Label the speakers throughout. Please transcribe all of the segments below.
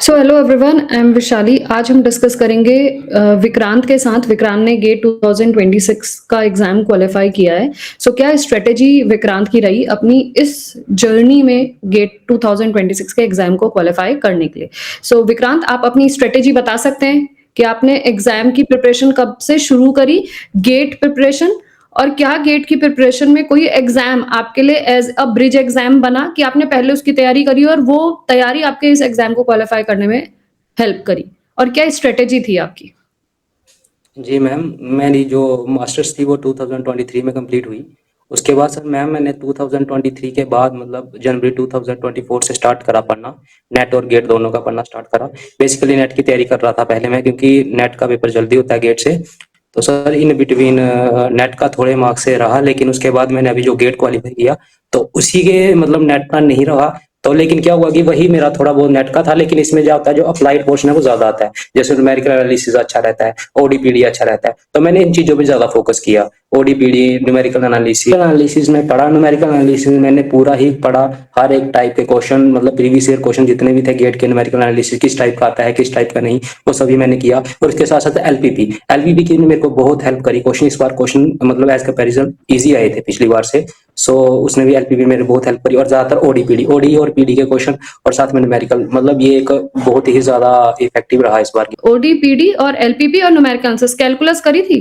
Speaker 1: So hello everyone, I am Vishali. आज हम discuss करेंगे विक्रांत के साथ। विक्रांत ने गेट 2026 का एग्जाम क्वालिफाई किया है। क्या स्ट्रेटेजी विक्रांत की रही अपनी इस जर्नी में गेट 2026 के एग्जाम को क्वालिफाई करने के लिए। विक्रांत, आप अपनी स्ट्रेटेजी बता सकते हैं कि आपने एग्जाम की प्रिपरेशन कब से शुरू करी, गेट प्रिपरेशन, और क्या गेट की प्रिपरेशन में कोई एग्जाम आपके लिए एज अ ब्रिज एग्जाम बना कि आपने पहले उसकी तैयारी करी और वो तैयारी आपके इस एग्जाम को क्वालिफाई करने में हेल्प करी, और क्या स्ट्रेटेजी थी आपकी?
Speaker 2: जी मैम, मेरी जो मास्टर्स थी वो 2023 में कंप्लीट हुई। उसके बाद सर मैम मैंने 2023 के बाद मतलब जनवरी 2024 से स्टार्ट करा पढ़ना। नेट और गेट दोनों का पढ़ना स्टार्ट करा। बेसिकली नेट की तैयारी कर रहा था पहले मैं, क्योंकि नेट का पेपर जल्दी होता है गेट से। तो सर इन बिटवीन नेट का थोड़े मार्क्स से रहा, लेकिन उसके बाद मैंने अभी जो गेट क्वालिफाई किया तो उसी के मतलब नेट का नहीं रहा। तो लेकिन क्या हुआ कि वही मेरा थोड़ा बहुत नेट का था, लेकिन इसमें क्या होता है जो अप्लाइड पोर्शन है वो ज्यादा आता है। जैसे न्यूमेरिकल एनालिसिस अच्छा रहता है, ओडीपीडी अच्छा रहता है, तो मैंने इन चीजों पे ज्यादा फोकस किया। ओडीपीडी, न्यूमेरिकल एनालिसिस में पढ़ा। न्यूमेरिकल एनालिसिस में मैंने पूरा ही पढ़ा, हर एक टाइप के क्वेश्चन, मतलब प्रीवियस ईयर क्वेश्चन जितने भी थे गेट के न्यूमेरिकल एनालिसिस किस टाइप का आता है किस टाइप का नहीं, वो सभी मैंने किया। और इसके साथ साथ एलपीपी एलपीपी की ने मेरे को बहुत हेल्प करी। क्वेश्चन इस बार क्वेश्चन मतलब एज कंपेरिजन ईजी आए थे पिछली बार से। उसने भी एलपीपी मेरे बहुत हेल्प करी। और ज्यादातर ओडीपीडी ओडी और पीडी के क्वेश्चन और साथ में न्यूमेरिकल, मतलब ये एक बहुत ही ज्यादा इफेक्टिव रहा इस बार की।
Speaker 1: ओडीपीडी और एलपीपी और न्यूमेरिकल आंसर्स, कैलकुलस करी थी?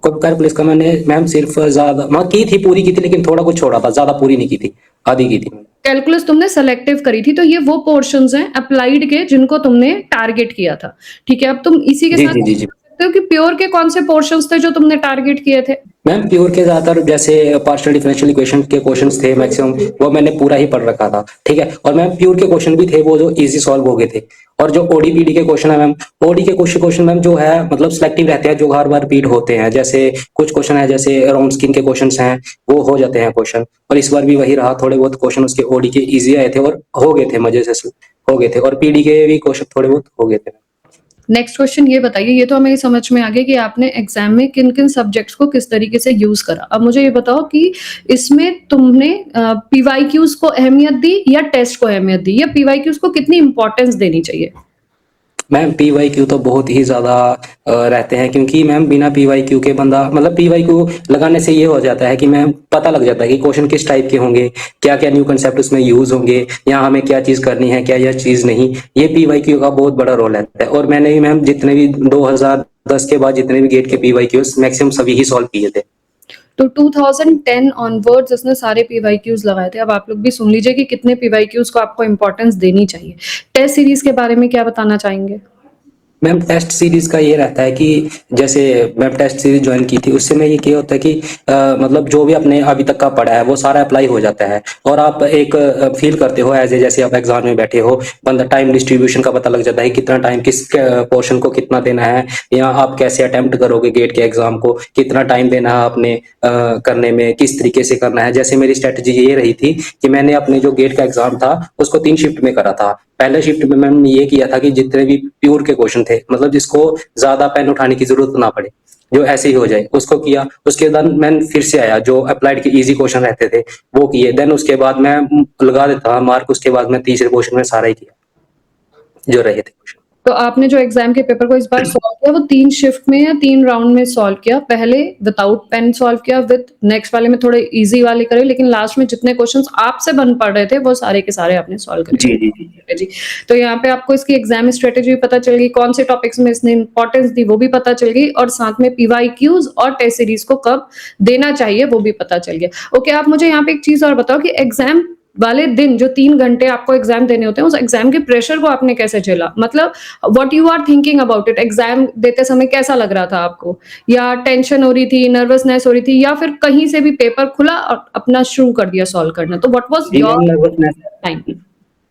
Speaker 2: कैलकुलस का मैंने मैम सिर्फ ज्यादा की थी, पूरी की थी, लेकिन थोड़ा कुछ छोड़ा था, ज्यादा पूरी नहीं की थी, आधी की थी।
Speaker 1: कैलकुलस तुमने सेलेक्टिव करी थी, तो ये वो पोर्शंस हैं अप्लाइड के जिनको तुमने टारगेट किया था। ठीक है, अब तुम इसी के
Speaker 2: जी
Speaker 1: साथ
Speaker 2: जी जी जी।
Speaker 1: सकते हो कि प्योर के कौन से पोर्शंस थे जो तुमने टारगेट किए थे?
Speaker 2: मैम प्योर के ज्यादातर जैसे पार्शियल डिफरेंशियल इक्वेशन के क्वेश्चंस थे मैक्सिमम, वो मैंने पूरा ही पढ़ रखा था। ठीक है, और मैम प्योर के क्वेश्चन भी थे वो जो इजी सॉल्व हो गए थे। और जो ओडीपीडी के क्वेश्चन है मैम, ओडी के क्वेश्चन मैम जो है मतलब सिलेक्टिव रहते हैं, जो हर बार रिपीट होते हैं। जैसे कुछ क्वेश्चन है, जैसे राउंड स्किन के क्वेश्चन हैं, वो हो जाते हैं क्वेश्चन। और इस बार भी वही रहा, थोड़े बहुत क्वेश्चन उसके ओडी के इजी आए थे और हो गए थे, मजे से हो गए थे। और पीडी के भी क्वेश्चन थोड़े बहुत हो गए थे।
Speaker 1: नेक्स्ट क्वेश्चन ये बताइए, ये तो हमें समझ में आ गया कि आपने एग्जाम में किन किन सब्जेक्ट्स को किस तरीके से यूज करा। अब मुझे ये बताओ कि इसमें तुमने पीवाईक्यूज को अहमियत दी या टेस्ट को अहमियत दी, या पीवाईक्यूज को कितनी इंपॉर्टेंस देनी चाहिए?
Speaker 2: मैम पीवाईक्यू तो बहुत ही ज्यादा रहते हैं, क्योंकि मैम बिना पीवाईक्यू के बंदा मतलब पीवाईक्यू लगाने से ये हो जाता है कि मैम पता लग जाता है कि क्वेश्चन किस टाइप के होंगे, क्या क्या न्यू कंसेप्ट उसमें यूज होंगे, या हमें क्या चीज करनी है क्या यह चीज नहीं। ये पीवाईक्यू का बहुत बड़ा रोल रहता है। और मैंने भी मैम जितने भी 2010 के बाद जितने भी गेट के पीवाईक्यूज मैक्सिमम सभी ही सॉल्व किए थे।
Speaker 1: तो 2010 ऑनवर्ड्स इसने सारे पीवाईक्यूज लगाए थे। अब आप लोग भी सुन लीजिए कि कितने पीवाईक्यूज को आपको इंपॉर्टेंस देनी चाहिए। टेस्ट सीरीज के बारे में क्या बताना चाहेंगे?
Speaker 2: मैम टेस्ट सीरीज का ये रहता है कि जैसे मैम टेस्ट सीरीज ज्वाइन की थी, उससे में ये क्या होता है कि मतलब जो भी अपने अभी तक का पढ़ा है वो सारा अप्लाई हो जाता है। और आप एक फील करते हो एज ए, जैसे आप एग्जाम में बैठे हो, मतलब टाइम डिस्ट्रीब्यूशन का पता लग जाता है, कितना टाइम किस पोर्शन को कितना देना है, या आप कैसे अटेम्प्ट करोगे गेट के एग्जाम को, कितना टाइम देना है आपने करने में, किस तरीके से करना है। जैसे मेरी स्ट्रेटेजी ये रही थी कि मैंने अपने जो गेट का एग्जाम था उसको 3 शिफ्ट में करा था। पहले शिफ्ट में मैंने ये किया था कि जितने भी प्योर के क्वेश्चन थे, मतलब जिसको ज्यादा पेन उठाने की जरूरत ना पड़े, जो ऐसे ही हो जाए, उसको किया। उसके बाद मैं फिर से आया, जो अप्लाइड के इजी क्वेश्चन रहते थे वो किए। देन उसके बाद मैं लगा देता था मार्क। उसके बाद मैं तीसरे क्वेश्चन में सारा ही किया जो रहे थे क्वेश्चन।
Speaker 1: तो आपने जो एग्जाम के पेपर को इस बार सॉल्व किया वो 3 शिफ्ट में या 3 राउंड में सॉल्व किया? पहले विदाउट पेन सॉल्व किया, विद नेक्स्ट वाले में थोड़े इजी वाले करे, लेकिन लास्ट में जितने क्वेश्चंस आपसे बन पड़ रहे थे वो सारे के सारे आपने सॉल्व करे।
Speaker 2: जी जी जी
Speaker 1: जी। तो यहाँ पे आपको इसकी एग्जाम स्ट्रेटेजी भी पता चल गई, कौन से टॉपिक्स में इसने इंपॉर्टेंस दी वो भी पता चल गई, और साथ में पीवाईक्यूज और टेस्ट सीरीज को कब देना चाहिए वो भी पता चल गया। ओके, आप मुझे यहाँ पे एक चीज और बताओ कि एग्जाम वाले दिन जो 3 घंटे आपको एग्जाम देने होते हैं, उस एग्जाम के प्रेशर को आपने कैसे झेला? मतलब what you are thinking about it, exam देते समय कैसा लग रहा था आपको? या टेंशन हो रही थी, नर्वसनेस हो रही थी, या फिर कहीं से भी पेपर खुला और अपना शुरू कर दिया सॉल्व करना? तो व्हाट वाज
Speaker 2: जी मैम
Speaker 1: योर
Speaker 2: नर्वसनेस
Speaker 1: टाइम?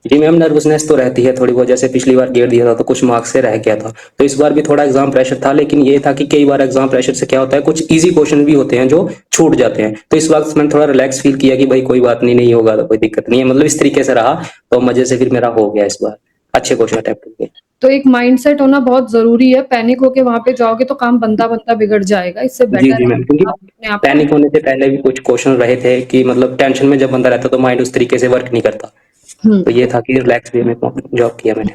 Speaker 2: जी मैम नर्वसनेस तो रहती है थोड़ी बहुत। जैसे पिछली बार गेट दिया था तो कुछ मार्क्स से रह गया था, तो इस बार भी थोड़ा एग्जाम प्रेशर था। लेकिन ये था कि कई बार एग्जाम प्रेशर से क्या होता है, कुछ इजी क्वेश्चन भी होते हैं जो छूट जाते हैं। तो इस वक्त मैंने थोड़ा रिलैक्स फील किया कि भाई कोई बात नहीं, नहीं होगा तो कोई दिक्कत नहीं है, मतलब इस तरीके से रहा। तो मजे से फिर मेरा हो गया इस बार, अच्छे क्वेश्चन अटेम्प्ट हुए।
Speaker 1: तो एक माइंडसेट होना बहुत जरूरी है। पैनिक होके वहां पे जाओगे तो काम बनता बनता बिगड़ जाएगा। इससे
Speaker 2: जी
Speaker 1: बेटर
Speaker 2: जी
Speaker 1: है
Speaker 2: मैम, क्योंकि
Speaker 1: आप अपने आप को।
Speaker 2: पैनिक होने से पहले भी कुछ क्वेश्चन रहे थे कि मतलब टेंशन में जब बंदा रहता है तो माइंड उस तरीके से वर्क नहीं करता। तो ये था कि रिलैक्स वे में जॉब किया मैंने।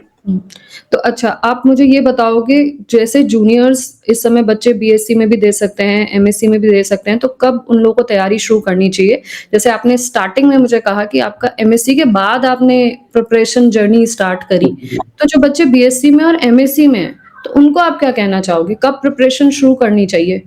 Speaker 1: तो अच्छा, आप मुझे ये बताओगे, जैसे जूनियर्स इस समय बच्चे बीएससी में भी दे सकते हैं, एमएससी में भी दे सकते हैं, तो कब उन लोगों को तैयारी शुरू करनी चाहिए? जैसे आपने स्टार्टिंग में मुझे कहा कि आपका एमएससी के बाद आपने प्रिपरेशन जर्नी स्टार्ट करी। तो जो बच्चे बीएससी में और एमएससी में हैं, तो उनको आप क्या कहना चाहोगे? कब प्रिपरेशन शुरू करनी चाहिए?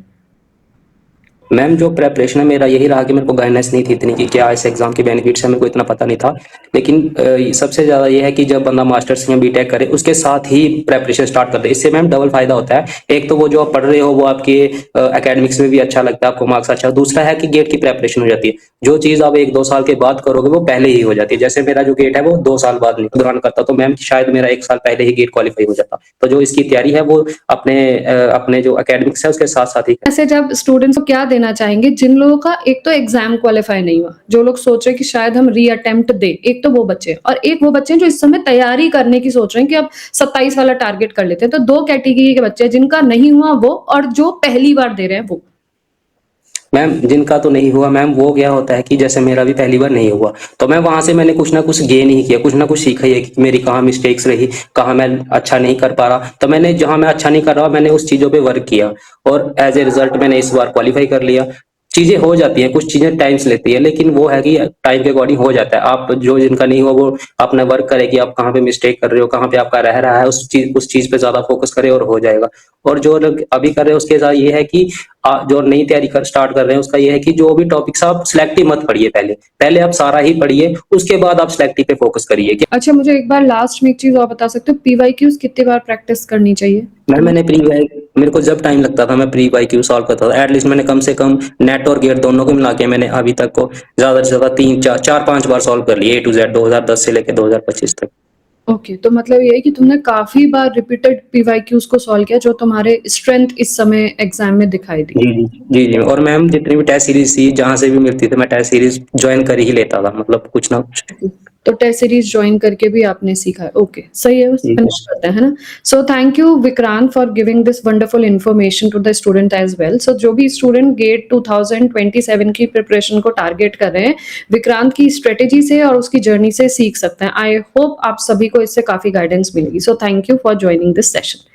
Speaker 2: मैम जो प्रेपरेशन है मेरा यही रहा कि मेरे को गाइडेंस नहीं थी इतनी कि क्या इस एग्जाम के बेनिफिट्स है, मेरे को इतना पता नहीं था। लेकिन सबसे ज़्यादा ये है कि जब बंदा मास्टर्स या बीटेक करे उसके साथ ही प्रेपरेशन स्टार्ट कर दे, इससे मैम डबल फायदा होता है। एक तो वो जो आप पढ़ रहे हो वो आपके एकेडमिक्स में भी अच्छा लगता है, आपको मार्क्स अच्छा। दूसरा है कि गेट की प्रेपरेशन हो जाती है, जो चीज़ आप 1-2 साल के बाद करोगे वो पहले ही हो जाती है। जैसे मेरा जो गेट है वो 2 साल बाद दौरान करता, तो मैम शायद मेरा 1 साल पहले ही गेट क्वालिफाई हो जाता। तो जो इसकी तैयारी है वो अपने जो एकेडमिक्स है उसके साथ साथ ही।
Speaker 1: ऐसे जब स्टूडेंट्स को क्या देना चाहेंगे जिन लोगों का एक तो एग्जाम क्वालिफाई नहीं हुआ, जो लोग सोच रहे हैं कि शायद हम री अटेम्प्ट दें, एक तो वो बच्चे हैं, और एक वो बच्चे हैं जो इस समय तैयारी करने की सोच रहे हैं कि अब 27 वाला टारगेट कर लेते हैं। तो 2 कैटेगरी के बच्चे हैं, जिनका नहीं हुआ वो, और जो पहली बार दे रहे हैं वो।
Speaker 2: मैम जिनका तो नहीं हुआ मैम, वो क्या होता है कि जैसे मेरा भी पहली बार नहीं हुआ, तो मैं वहां से मैंने कुछ ना कुछ गेन ही किया, कुछ ना कुछ सीखा ही है कि मेरी कहाँ मिस्टेक्स रही, कहाँ मैं अच्छा नहीं कर पा रहा। तो मैंने जहां मैं अच्छा नहीं कर रहा मैंने उस चीजों पे वर्क किया, और एज ए रिजल्ट मैंने इस बार क्वालिफाई कर लिया। चीजें हो जाती हैं, कुछ चीजें टाइम्स लेती है, लेकिन वो है कि टाइम के अकॉर्डिंग हो जाता है। आप जो जिनका नहीं हुआ वो अपना वर्क करे कि आप कहाँ पे मिस्टेक कर रहे हो, कहाँ पे आपका रह रहा है, उस चीज पे ज्यादा फोकस करे और हो जाएगा। और जो लोग अभी कर रहे हैं उसके साथ ये है कि जो नई तैयारी स्टार्ट कर रहे हैं उसका ये है कि जो भी टॉपिक्स आप सिलेक्टिव मत पढ़िए, पहले पहले आप सारा ही पढ़िए, उसके बाद आप सिलेक्टिव पे फोकस करिए।
Speaker 1: अच्छा, मुझे एक बार लास्ट में एक चीज और बता सकते हो, पीवाईक्यूज कितनी बार प्रैक्टिस करनी चाहिए?
Speaker 2: मैंने प्री वाई मेरे को जब टाइम लगता था मैं प्री वाई क्यू सॉल्व करता था। एटलीस्ट मैंने कम से कम नेट और गेट दोनों को मिला के मैंने अभी तक को ज्यादा से ज्यादा 3-4-5 बार सॉल्व कर लिए, A to Z 2010 से लेकर 2025 तक।
Speaker 1: ओके, तो मतलब ये है कि तुमने काफी बार रिपीटेड पीवाईक्यूज को सॉल्व किया, जो तुम्हारे स्ट्रेंथ इस समय एग्जाम में दिखाई दी।
Speaker 2: जी जी जी जी। और मैम जितनी भी टेस्ट सीरीज थी जहां से भी मिलती थी मैं टेस्ट सीरीज ज्वाइन कर ही लेता था, मतलब कुछ ना कुछ।
Speaker 1: तो टेस्ट सीरीज ज्वाइन करके भी आपने सीखा है। ओके, सही है,
Speaker 2: जी
Speaker 1: फिनिश करते हैं, है ना? So thank you Vikrant for giving this wonderful information to the student as well. So जो भी स्टूडेंट गेट 2027 की प्रिपरेशन को टारगेट कर रहे हैं, विक्रांत की स्ट्रेटेजी से और उसकी जर्नी से सीख सकते हैं। आई होप आप सभी को इससे काफी गाइडेंस मिलेगी। सो thank you for joining this session.